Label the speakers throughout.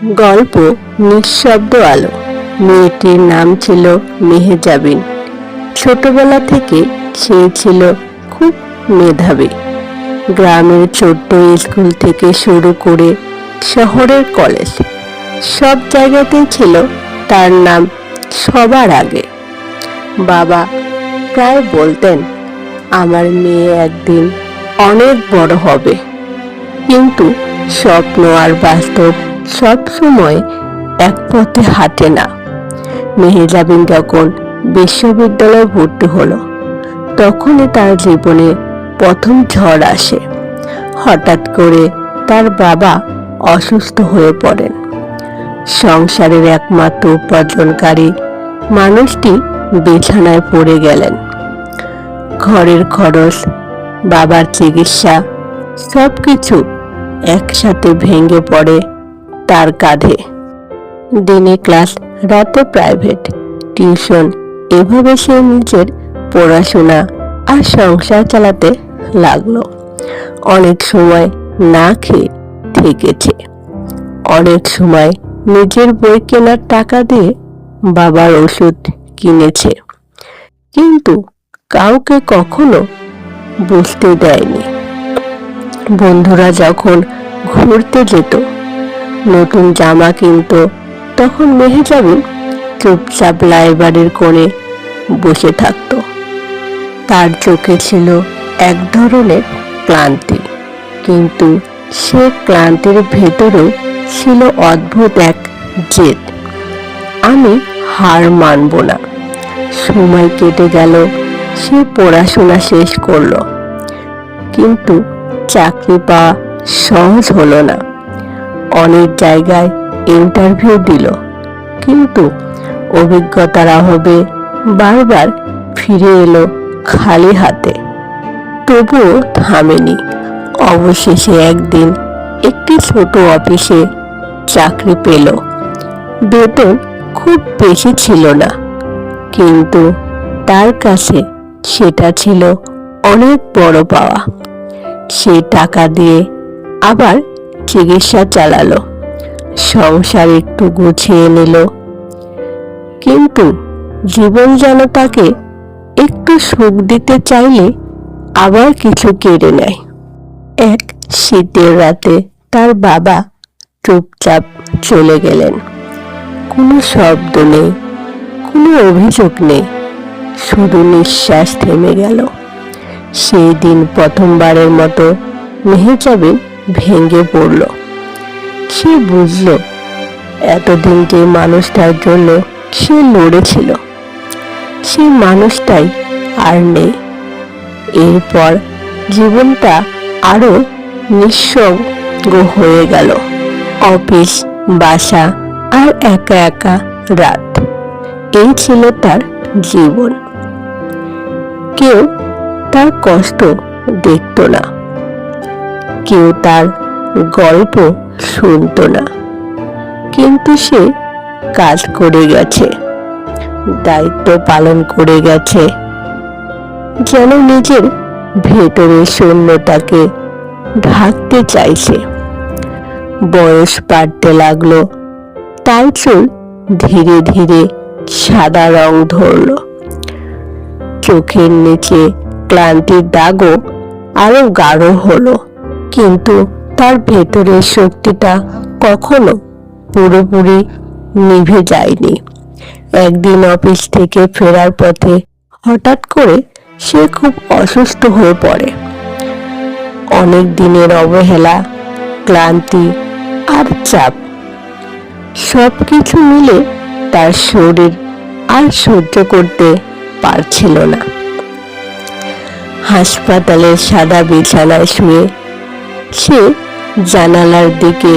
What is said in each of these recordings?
Speaker 1: গল্প নিঃশব্দ আলো। মেয়েটির নাম ছিল মেহেজাবিন। ছোটবেলা থেকে সে ছিল খুব মেধাবী। গ্রামের ছোট্ট স্কুল থেকে শুরু করে শহরের কলেজ, সব জায়গাতেই ছিল তার নাম সবার আগে। বাবা প্রায় বলতেন, আমার মেয়ে একদিন অনেক বড় হবে। কিন্তু স্বপ্ন আর বাস্তব সব সময় এক পথে হাঁটে না। মেহেজাবিন যখন বিশ্ববিদ্যালয়ে ভর্তি হলো, তখনই তার জীবনে প্রথম ঝড় আসে। হঠাৎ করে তার বাবা অসুস্থ হয়ে পড়েন। সংসারের একমাত্র উপার্জনকারী মানুষটি বিছানায় পড়ে গেলেন। ঘরের খরচ, বাবার চিকিৎসা, সবকিছু একসাথে ভেঙে পড়ে তার কাঁধে। দিনে ক্লাস, রাতে প্রাইভেট টিউশন, এভাবে সে নিজের পড়াশোনা আর সংসার চালাতে লাগলো। অনেক সময় না খেয়ে থেকেছে, অনেক সময় নিজের বই কেনার টাকা দিয়ে বাবার ওষুধ কিনেছে, কিন্তু কাউকে কখনো বুঝতে দেয়নি। বন্ধুরা যখন ঘুরতে যেত, নতুন জামা কিনত, তখন মেহেজাবিন চুপচাপ লাইব্রেরির কোণে বসে থাকত। তার চোখে ছিল এক ধরনের ক্লান্তি, কিন্তু সে ক্লান্তির ভেতরেও ছিল অদ্ভুত এক জেদ। আমি হার মানব না। সময় কেটে গেল, সে পড়াশোনা শেষ করলো, কিন্তু চাকরি পাওয়া সহজ হলো না। অনেক জায়গায় ইন্টারভিউ দিল, কিন্তু অভিজ্ঞতার অভাবে বারবার ফিরে এলো খালি হাতে। তবুও থামেনি। অবশেষে একদিন একটি ছোট অফিসে চাকরি পেল। বেতন খুব বেশি ছিল না, কিন্তু তার কাছে সেটা ছিল অনেক বড় পাওয়া। সেই টাকা দিয়ে আবার চিকিৎসা চালালো, সংসার একটু গুছিয়ে নিল। কিন্তু জীবন যেন তাকে একটু সুখ দিতে চাইলে আবার কিছু কেড়ে নেয়। এক শীতের রাতে তার বাবা চুপচাপ চলে গেলেন। কোনো শব্দ নেই, কোনো অভিযোগ নেই, শুধু নিঃশ্বাস থেমে গেল। সেই দিন প্রথমবারের মতো মেহেজাবিন ভেঙে পড়ল। সে বুঝল, এতদিন যে মানুষটার জন্য সে লড়েছিল, সেই মানুষটাই আর নেই। এরপর জীবনটা আরো নিঃসঙ্গ হয়ে গেল। অফিস, বাসা আর একা একা রাত, এই ছিল তার জীবন। কেউ তার কষ্ট দেখত না, কেউ তার গল্প শুনত না, কিন্তু সে কাজ করে গেছে, দায়িত্ব পালন করে গেছে, যেন নিজের ভেতরের শূন্যতাকে ঢাকতে চাইছে। বয়স বাড়তে লাগলো, তার চুল ধীরে ধীরে সাদা রং ধরল। চোখের নিচে ক্লান্তির দাগও আরো গাঢ় হলো, কিন্তু তার ভেতরের শক্তিটা কখনো পুরোপুরি নিভে যায়নি। একদিন অফিস থেকে ফেরার পথে হঠাৎ করে সে খুব অসুস্থ হয়ে পড়ে। অনেক দিনের অবহেলা, ক্লান্তি আর চাপ, সবকিছু মিলে তার শরীর আর সহ্য করতে পারছিল না। হাসপাতালের সাদা বিছানায় শুয়ে সে জানালার দিকে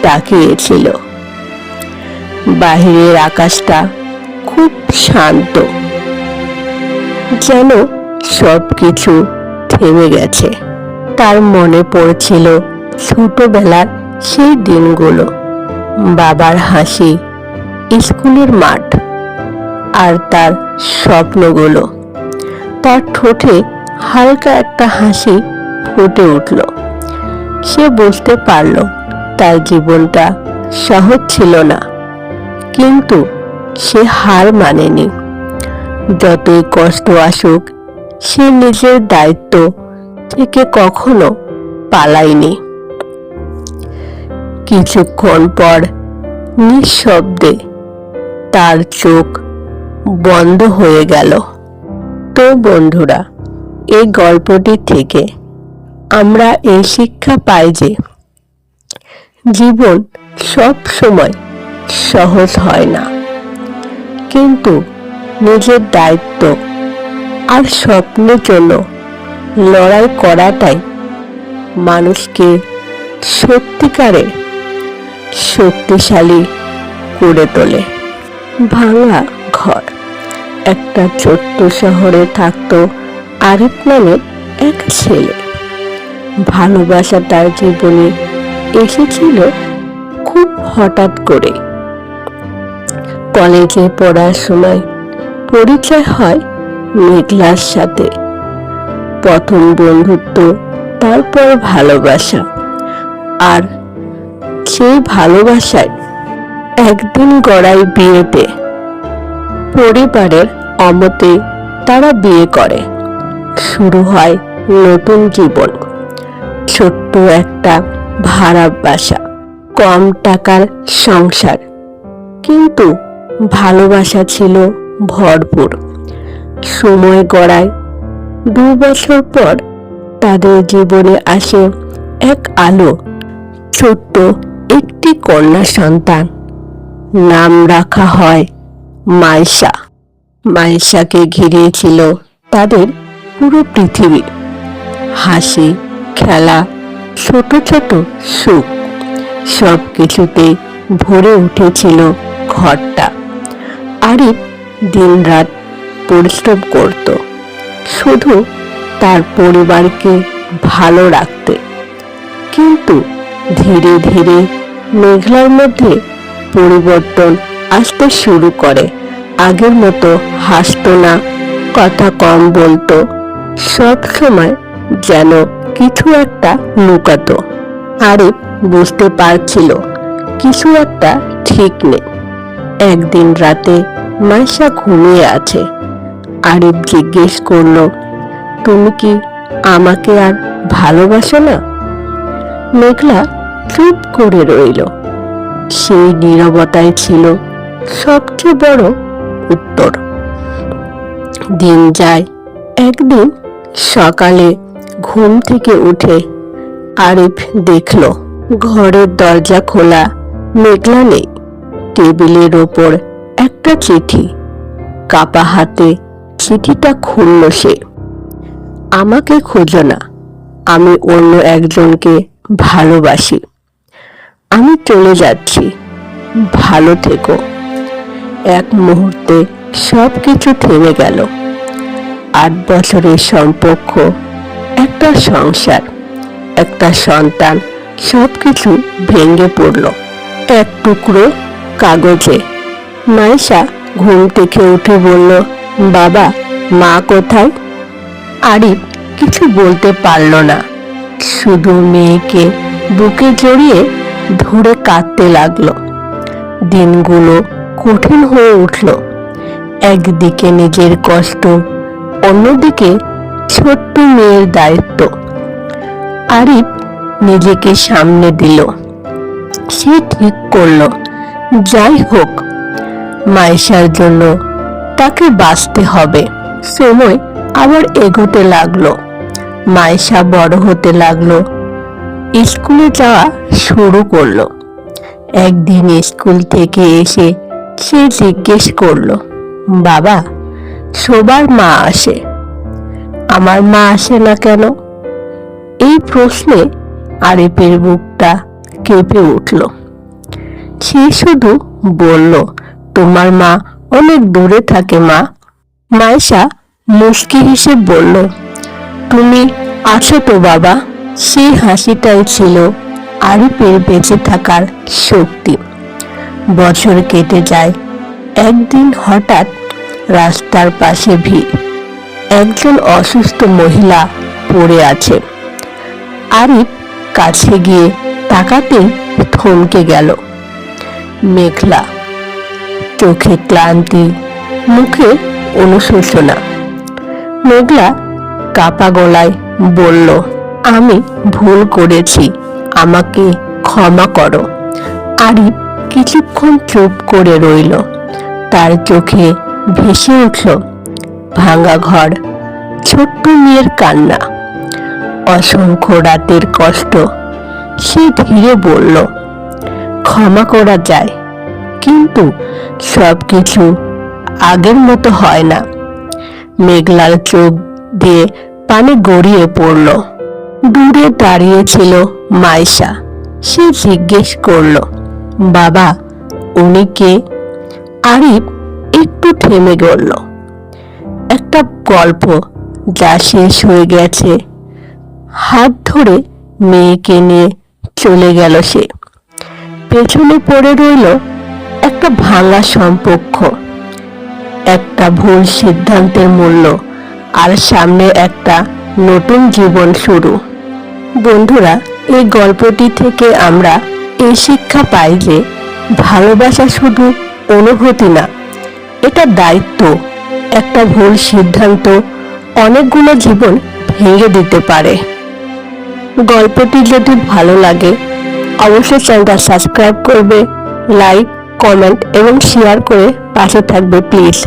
Speaker 1: তাকিয়েছিল। বাহিরের আকাশটা খুব শান্ত, যেন সবকিছু থেমে গেছে। তার মনে পড়ছিল ছোটবেলার সেই দিনগুলো, বাবার হাসি, স্কুলের মাঠ আর তার স্বপ্নগুলো। তার ঠোঁটে হালকা একটা হাসি ফুটে উঠল। সে বুঝতে পারল তার জীবনটা সহজ ছিল না, কিন্তু সে হার মানেনি। যতই কষ্ট আসুক, সে নিজের দায়িত্ব থেকে কখনো পালায়নি। কিছুক্ষণ পর নিঃশব্দে তার চোখ বন্ধ হয়ে গেল। তো বন্ধুরা, এই গল্পটি থেকে আমরা এই শিক্ষা পাই যে জীবন সব সময় সহজ হয় না, কিন্তু নিজের দায়িত্ব আর স্বপ্নের জন্য লড়াই করাটাই মানুষকে সত্যিকারের শক্তিশালী করে তোলে। ভাঙা ঘর। একটা ছোট্ট শহরে থাকতো আরিফ নামের এক ছেলে। ভালোবাসা তার জীবনে এসেছিল খুব হঠাৎ করে। কলেজে পড়ার সময় পরিচয় হয় মেঘলার সাথে। প্রথম বন্ধুত্ব, তারপর ভালোবাসা, আর সেই ভালোবাসায় একদিন গড়ায় বিয়েতে। পরিবারের অমতে তারা বিয়ে করে। শুরু হয় নতুন জীবন। ছোট্ট একটা ভাড়া বাসা, কম টাকার সংসার, কিন্তু ভালোবাসা ছিল ভরপুর। সময় গড়ায়। 2 বছর পর তাদের জীবনে আসে এক আলো। ছোট্ট একটি কন্যা সন্তান। নাম রাখা হয় মাইশা। মাইশাকে ঘিরেছিল তাদের পুরো পৃথিবী। হাসি, খেলা, ছোট ছোট সুখ, সব কিছুতে ভরে উঠেছিল ঘরটা। আরিফ দিনরাত পরিশ্রম করত, শুধু তার পরিবারকে ভালো রাখতে। কিন্তু ধীরে ধীরে মেঘলার মধ্যে পরিবর্তন আসতে শুরু করে। আগের মতো হাসতো না, কথা কম বলতো, সব সময় যেন কিছু একটা লুকাতো। আরিফ বুঝতে পারছিল কিছু একটা ঠিক নেই। একদিন রাতে মাইশা ঘুমিয়ে আছে। আরিফ জিজ্ঞেস করলো, তুমি কি আমাকে আর ভালোবাসো না? মেঘলা চুপ করে রইল। সেই নীরবতাই ছিল সবচেয়ে বড় উত্তর। দিন যায়। একদিন সকালে ঘুম থেকে উঠে আরিফ দেখল ঘরের দরজা খোলা, মেঘলা নেই। টেবিলের ওপর একটা চিঠি। কাপা হাতে চিঠিটা খুলল সে। আমাকে খোঁজো না, আমি অন্য একজনকে ভালোবাসি। আমি চলে যাচ্ছি, ভালো থেকো। এক মুহূর্তে সবকিছু থেমে গেল। 8 বছরের সম্পর্ক, একটা সংসার, একটা সন্তান, সবকিছু ভেঙে পড়ল এক টুকরো কাগজে। মাইশা ঘুম থেকে উঠে বলল, বাবা, মা কোথায়? আরিফ কিছু বলতে পারল না, শুধু মেয়েকে বুকে জড়িয়ে ধরে কাঁদতে লাগলো। দিনগুলো কঠিন হয়ে উঠল। একদিকে নিজের কষ্ট, অন্যদিকে ছোট্ট মেয়ের দায়িত্ব। আরিফ নিজেকে সামনে দিল। সে ঠিক করলো, যাই হোক, মাইশার জন্য তাকে বাঁচতে হবে। সময় আবার এগোতে লাগলো। মাইশা বড় হতে লাগলো, স্কুলে যাওয়া শুরু করলো। একদিন স্কুল থেকে এসে সে জিজ্ঞেস করলো, বাবা, সবার মা আসে, আমার মা আসে না কেন? এই প্রশ্নে আরিফের বুকটা কেঁপে উঠল। সে শুধু বলল, তোমার মা অনেক দূরে থাকে মা। মাইশা মুচকি হেসে বলল, তুমি আছো তো বাবা। সেই হাসিটাই ছিল আরিফের বেঁচে থাকার শক্তি। বছর কেটে যায়। একদিন হঠাৎ রাস্তার পাশে ভিড়। একজন অসুস্থ মহিলা পড়ে আছে। আরিফ কাছে গিয়ে তাকাতেই থমকে গেল। মেঘলা, চোখে ক্লান্তি, মুখে অনুশোচনা। মেঘলা কাপা গলায় বলল, আমি ভুল করেছি, আমাকে ক্ষমা করো। আরিফ কিছুক্ষণ চুপ করে রইল। তার চোখে ভেসে উঠল ভাঙা ঘর, ছোট্ট মেয়ের কান্না, অসংখ্য রাতের কষ্ট। সে ধীরে বলল, ক্ষমা করা যায়, কিন্তু সবকিছু আগের মতো হয় না। মেঘলার চোখ দিয়ে পানি গড়িয়ে পড়ল। দূরে দাঁড়িয়েছিল মাইশা। সে জিজ্ঞেস করল, বাবা, উনি কে? আরিফ একটু থেমে গেল। একটা গল্প যা শেষ হয়ে গেছে। হাত ধরে মেয়েকে নিয়ে চলে গেল সে। পেছনে পড়ে রইল একটা ভাঙা সম্পর্ক, একটা ভুল সিদ্ধান্তের মূল্য, আর সামনে একটা নতুন জীবন শুরু। বন্ধুরা, এই গল্পটি থেকে আমরা এই শিক্ষা পাই যে ভালোবাসা শুধু অনুভূতি না, এটা দায়িত্ব। একটা ভুল সিদ্ধান্ত অনেকগুলো জীবন ভেঙে দিতে পারে। গল্পটি যদি ভালো লাগে অবশ্যই চ্যানেলটা সাবস্ক্রাইব করবে, লাইক, কমেন্ট এবং শেয়ার করে পাশে থাকবে প্লিজ।